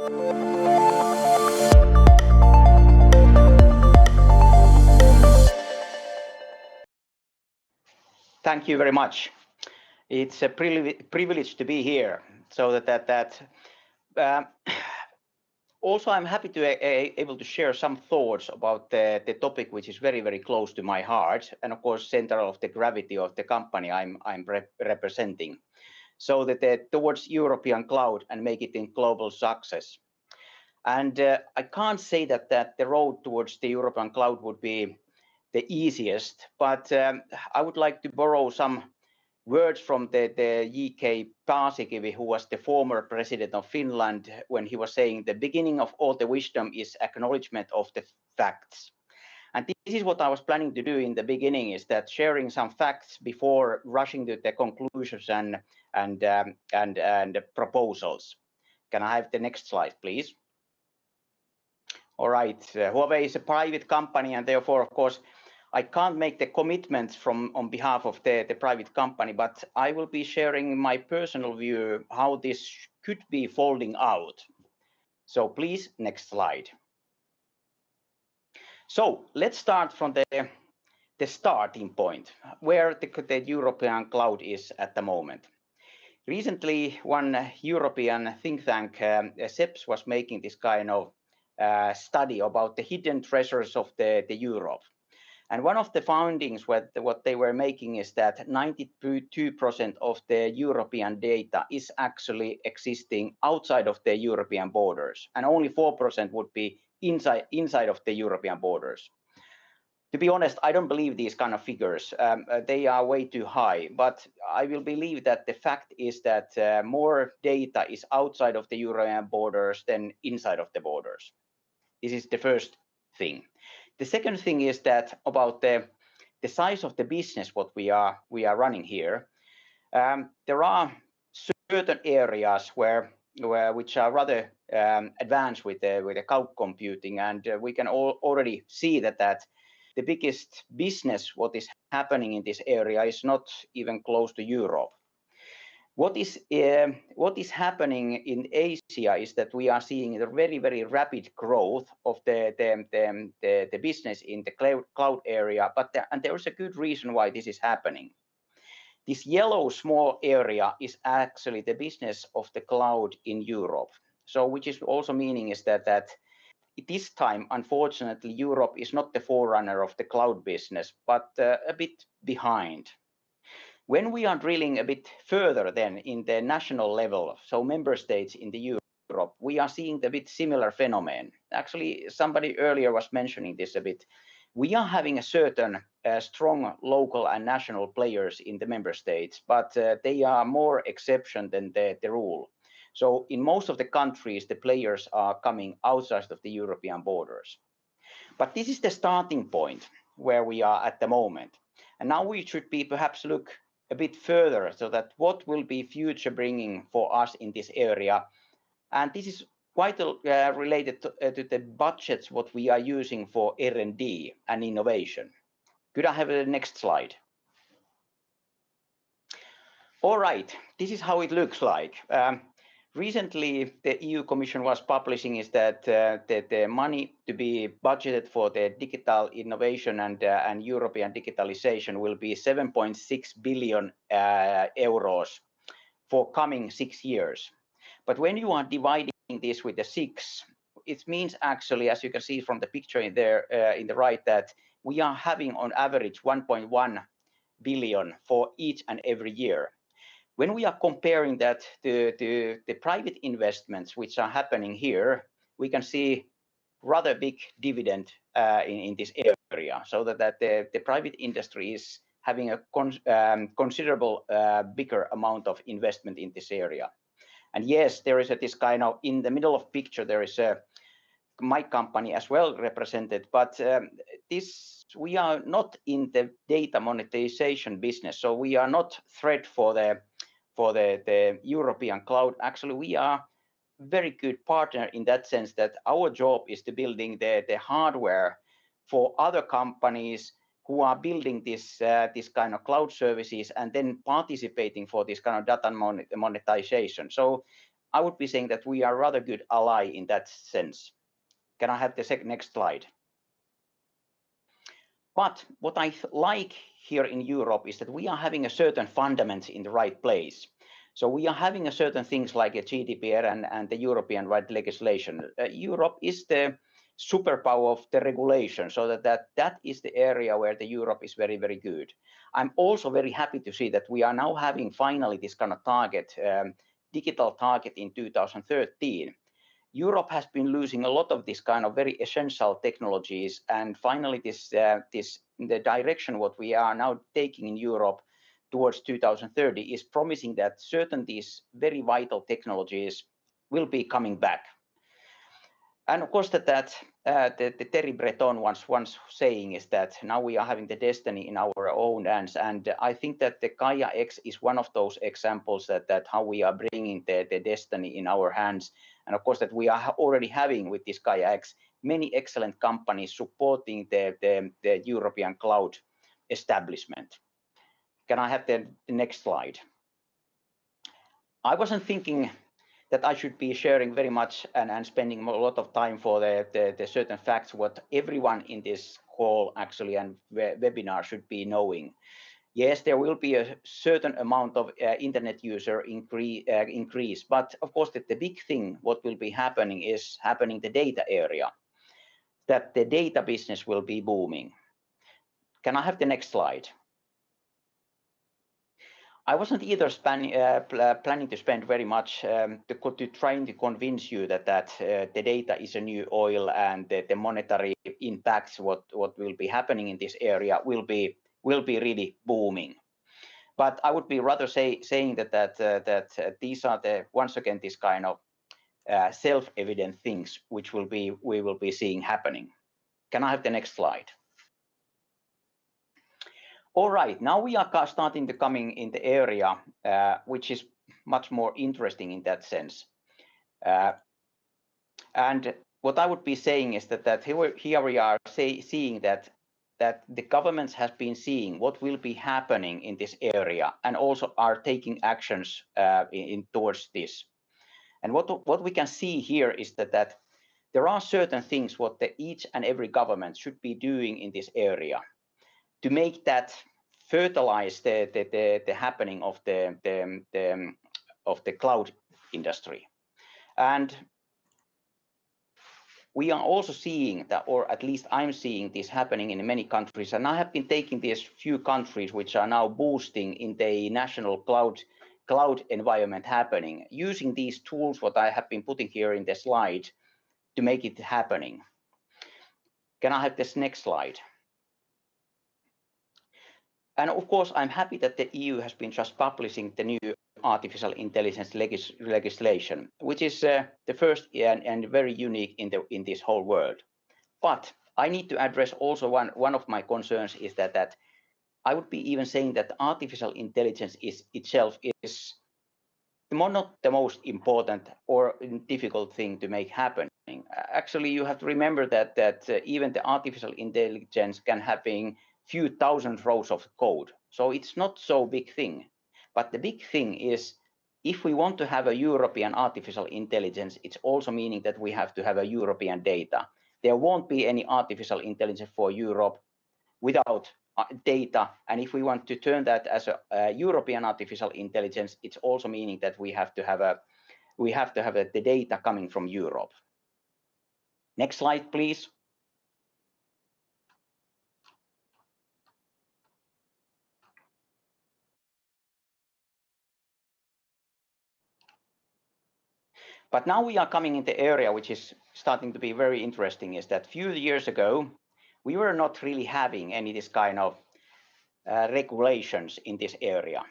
Thank you very much. It's a privilege to be here. So also I'm happy to able to share some thoughts about the topic which is very close to my heart, and of course center of the gravity of the company I'm representing. So towards European cloud and make it in global success. And I can't say that the road towards the European cloud would be the easiest, but I would like to borrow some words from the J.K. Paasikivi, who was the former president of Finland, when he was saying the beginning of all the wisdom is acknowledgement of the facts. And this is what I was planning to do in the beginning, is that sharing some facts before rushing to the conclusions and proposals. Can I have the next slide, please? All right, Huawei is a private company, and therefore, of course, I can't make the commitments on behalf of the private company, but I will be sharing my personal view how this could be folding out. So please, next slide. So let's start from the starting point, where the European cloud is at the moment. Recently, one European think tank, SEPS, was making this kind of study about the hidden treasures of the Europe. And one of the findings, what they were making, is that 92% of the European data is actually existing outside of the European borders, and only 4% would be inside of the European borders. To be honest, I don't believe these kind of figures. They are way too high, but I will believe that the fact is that more data is outside of the European borders than inside of the borders. This is the first thing. The second thing is that about the size of the business what we are running here. There are certain areas which are rather advanced with the cloud computing, and we can already see that the biggest business what is happening in this area is not even close to Europe. What is happening in Asia is that we are seeing a very rapid growth of the business in the cloud area, and there is a good reason why this is happening. This yellow small area is actually the business of the cloud in Europe. So, which is also meaning is that this time, unfortunately, Europe is not the forerunner of the cloud business, but a bit behind. When we are drilling a bit further then in the national level, so member states in the Europe, we are seeing the bit similar phenomenon. Actually, somebody earlier was mentioning this a bit. We are having a certain strong local and national players in the member states, but they are more exception than the rule. So in most of the countries, the players are coming outside of the European borders. But this is the starting point where we are at the moment. And now we should be perhaps look a bit further, so that what will be future bringing for us in this area. And this is quite related to the budgets what we are using for R&D and innovation. Could I have the next slide? All right, this is how it looks like. Recently, the EU Commission was publishing is that the money to be budgeted for the digital innovation and European digitalization will be 7.6 billion euros for coming 6 years. But when you are dividing this with the 6, it means actually, as you can see from the picture in there in the right, that we are having on average 1.1 billion for each and every year. When we are comparing that to the private investments which are happening here, we can see rather big dividend in this area, so that the private industry is having a considerable bigger amount of investment in this area. And yes, there is this kind of, in the middle of picture, there is my company as well represented, but we are not in the data monetization business, so we are not threat for the European cloud. Actually, we are very good partner in that sense that our job is to building the hardware for other companies who are building this kind of cloud services and then participating for this kind of data monetization. So I would be saying that we are rather good ally in that sense. Can I have the next slide? But what I like here in Europe is that we are having a certain fundamentals in the right place. So we are having a certain things like a GDPR and the European right legislation. Europe is the superpower of the regulation, so that is the area where the Europe is very, very good. I'm also very happy to see that we are now having finally this kind of target, digital target in 2013. Europe has been losing a lot of this kind of very essential technologies, and finally the direction what we are now taking in Europe towards 2030 is promising that certain these very vital technologies will be coming back. And of course the Terry Breton once saying is that now we are having the destiny in our own hands, and I think that the Gaia X is one of those examples that how we are bringing the destiny in our hands. And of course that we are already having with this Gaia X many excellent companies supporting the European cloud establishment. Can I have the next slide? I wasn't thinking that I should be sharing very much and spending a lot of time for the certain facts what everyone in this call actually and webinar should be knowing. Yes, there will be a certain amount of internet user increase, but of course the big thing what will be happening is happening the data area, that the data business will be booming. Can I have the next slide? I wasn't either planning to spend very much to trying to convince you that the data is a new oil and the monetary impacts what will be happening in this area will be really booming. But I would be rather saying that these are once again this kind of self-evident things which we will be seeing happening. Can I have the next slide? All right, now we are starting to coming in the area which is much more interesting in that sense. And what I would be saying is that here we are seeing that the governments has been seeing what will be happening in this area and also are taking actions towards this. And what we can see here is that there are certain things what each and every government should be doing in this area to make that fertilize the happening of the cloud industry. And we are also seeing that, or at least I'm seeing this happening in many countries, and I have been taking these few countries which are now boosting in the national cloud environment happening, using these tools what I have been putting here in the slide to make it happening. Can I have this next slide? And of course, I'm happy that the EU has been just publishing the new artificial intelligence legislation, which is the first and very unique in this whole world. But I need to address also one of my concerns is that I would be even saying that artificial intelligence itself is not the most important or difficult thing to make happen. Actually, you have to remember that even the artificial intelligence can have few thousand rows of code. So it's not so big thing. But the big thing is, if we want to have a European artificial intelligence, it's also meaning that we have to have a European data. There won't be any artificial intelligence for Europe without data. And if we want to turn that as a European artificial intelligence, it's also meaning that we have to have the data coming from Europe. Next slide, please. But now we are coming in the area which is starting to be very interesting, is that few years ago, we were not really having any this kind of regulations in this area,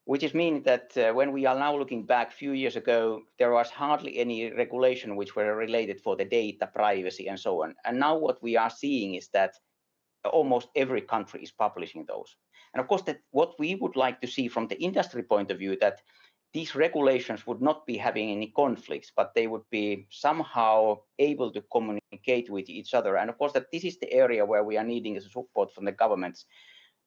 which is meaning that when we are now looking back few years ago, there was hardly any regulation which were related for the data privacy and so on. And now what we are seeing is that almost every country is publishing those. And of course, that what we would like to see from the industry point of view, that these regulations would not be having any conflicts, but they would be somehow able to communicate with each other. And of course, that this is the area where we are needing support from the governments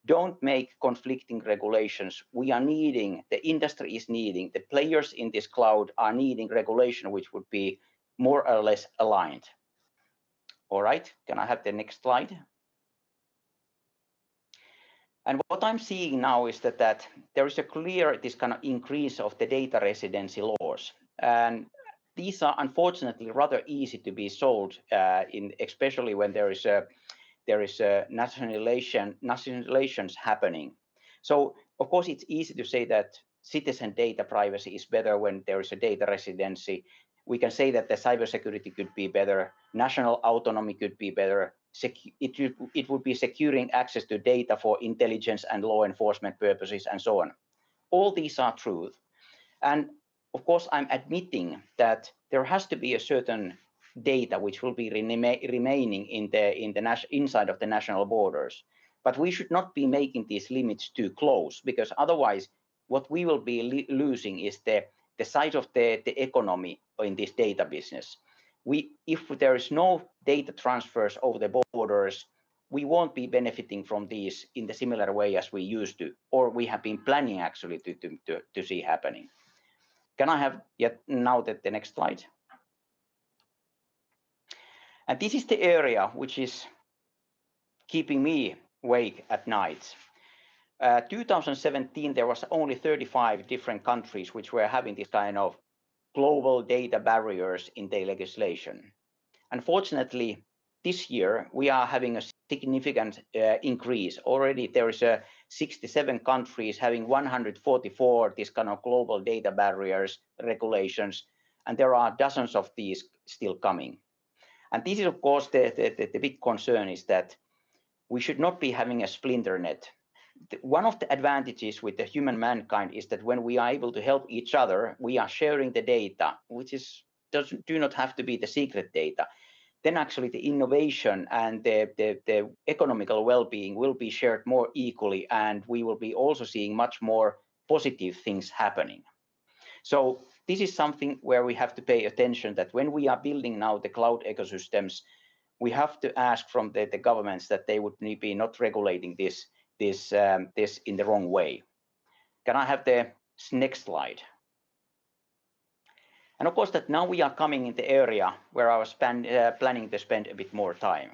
don't make conflicting regulations. We are needing, the industry is needing, the players in this cloud are needing regulation which would be more or less aligned. All right, can I have the next slide? And what I'm seeing now is that there is a clear this kind of increase of the data residency laws, and these are unfortunately rather easy to be sold especially when there is a nationalizations happening. So of course it's easy to say that citizen data privacy is better when there is a data residency. We can say that the cybersecurity could be better, national autonomy could be better, it would be securing access to data for intelligence and law enforcement purposes and so on. All these are true. And of course, I'm admitting that there has to be a certain data which will be remaining inside of the national borders. But we should not be making these limits too close, because otherwise what we will be losing is the size of the economy in this data business. If there is no data transfers over the borders, we won't be benefiting from these in the similar way as we used to, or we have been planning actually to see happening. Can I have yet now the next slide? And this is the area which is keeping me awake at night. 2017, there was only 35 different countries which were having this kind of global data barriers in their legislation. Unfortunately, this year we are having a significant increase. Already there is 67 countries having 144 this kind of global data barriers regulations, and there are dozens of these still coming. And this is of course the big concern is that we should not be having a splinter net. One of the advantages with the human mankind is that when we are able to help each other, we are sharing the data, which do not have to be the secret data. Then actually the innovation and the economical well-being will be shared more equally, and we will be also seeing much more positive things happening. So this is something where we have to pay attention, that when we are building now the cloud ecosystems, we have to ask from the governments that they would be not regulating this in the wrong way. Can I have the next slide? And of course that now we are coming in the area where I was planning to spend a bit more time.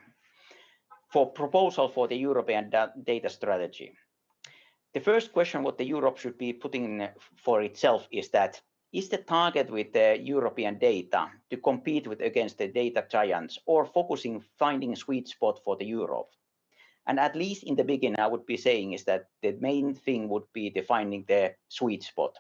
For proposal for the European data strategy. The first question what the Europe should be putting for itself is that, is the target with the European data to compete against the data giants, or finding a sweet spot for the Europe? And at least in the beginning, I would be saying is that the main thing would be finding the sweet spot.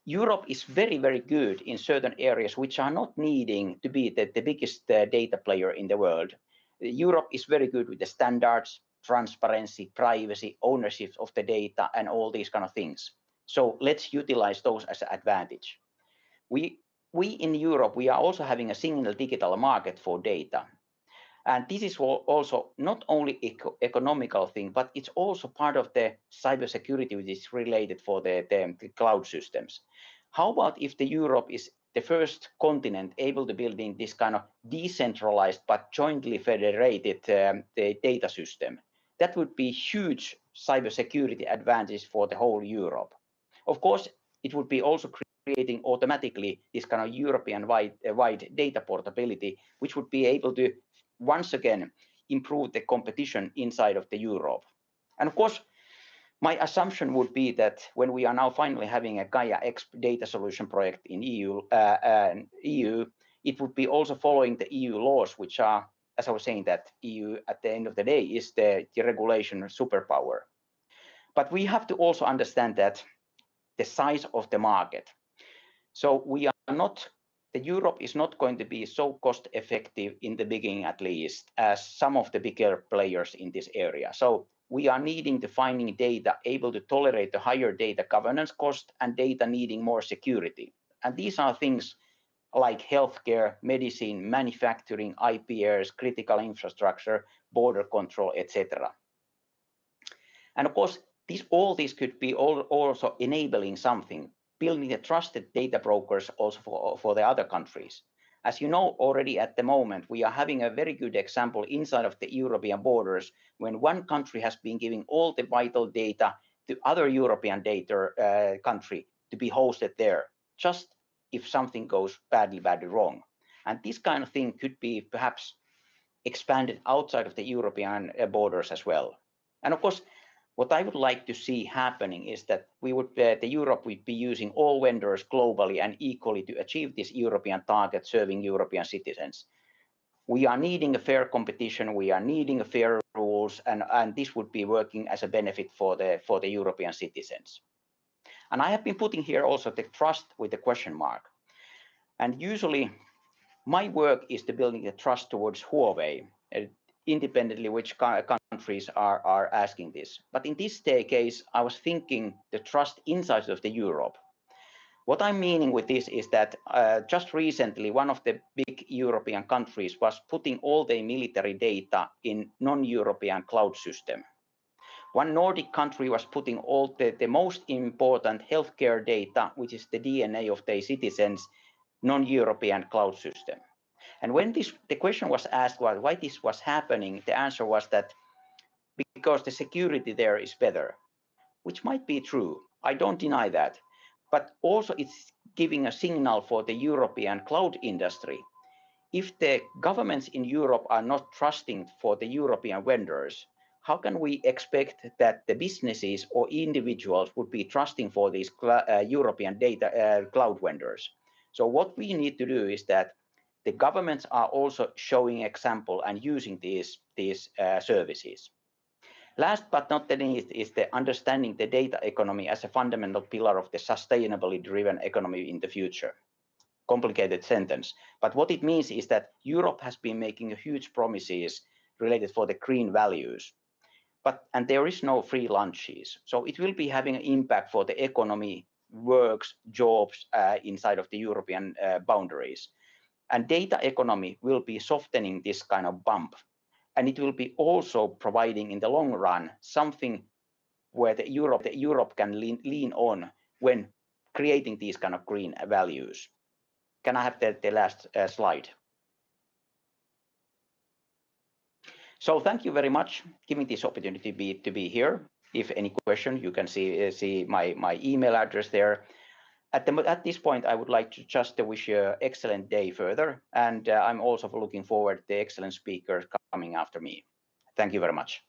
Europe is very, very good in certain areas which are not needing to be the biggest data player in the world. Europe is very good with the standards, transparency, privacy, ownership of the data, and all these kind of things. So let's utilize those as an advantage. We in Europe, we are also having a single digital market for data. And this is also not only economical thing, but it's also part of the cybersecurity which is related for the cloud systems. How about if the Europe is the first continent able to build in this kind of decentralized but jointly federated the data system? That would be huge cybersecurity advantage for the whole Europe. Of course, it would be also creating automatically this kind of European-wide data portability, which would be able to once again improve the competition inside of the Europe. And of course, my assumption would be that when we are now finally having a Gaia X data solution project in EU, it would be also following the EU laws, which are, as I was saying, that EU at the end of the day is the regulation superpower. But we have to also understand that the size of the market. So we are not, the Europe is not going to be so cost effective in the beginning at least as some of the bigger players in this area. So we are needing to finding data able to tolerate the higher data governance cost and data needing more security. And these are things like healthcare, medicine, manufacturing, IPRs, critical infrastructure, border control, etc. And of course, all this could be also enabling something, building the trusted data brokers also for the other countries. As you know already at the moment, we are having a very good example inside of the European borders when one country has been giving all the vital data to other European data country to be hosted there, just if something goes badly wrong. And this kind of thing could be perhaps expanded outside of the European borders as well. And of course, what I would like to see happening is that the Europe would be using all vendors globally and equally to achieve this European target serving European citizens. We are needing a fair competition, we are needing a fair rules, and this would be working as a benefit for the European citizens. And I have been putting here also the trust with the question mark. And usually my work is to building the trust towards Huawei, independently which countries are asking this. But in this case, I was thinking the trust inside of the Europe. What I'm meaning with this is that just recently, one of the big European countries was putting all their military data in non-European cloud system. One Nordic country was putting all the most important healthcare data, which is the DNA of their citizens, non-European cloud system. And when the question was asked why this was happening, the answer was that because the security there is better, which might be true. I don't deny that. But also it's giving a signal for the European cloud industry. If the governments in Europe are not trusting for the European vendors, how can we expect that the businesses or individuals would be trusting for these European data cloud vendors? So what we need to do is that the governments are also showing example and using these services. Last but not the least is the understanding the data economy as a fundamental pillar of the sustainably driven economy in the future. Complicated sentence, but what it means is that Europe has been making huge promises related for the green values, and there is no free lunches. So it will be having an impact for the economy, works, jobs inside of the European boundaries. And data economy will be softening this kind of bump. And it will be also providing in the long run something where the Europe can lean on when creating these kind of green values. Can I have the last slide? So thank you very much for giving this opportunity to be here. If any question, you can see my email address there. At this point, I would like to just wish you an excellent day further, and I'm also looking forward to the excellent speakers coming after me. Thank you very much.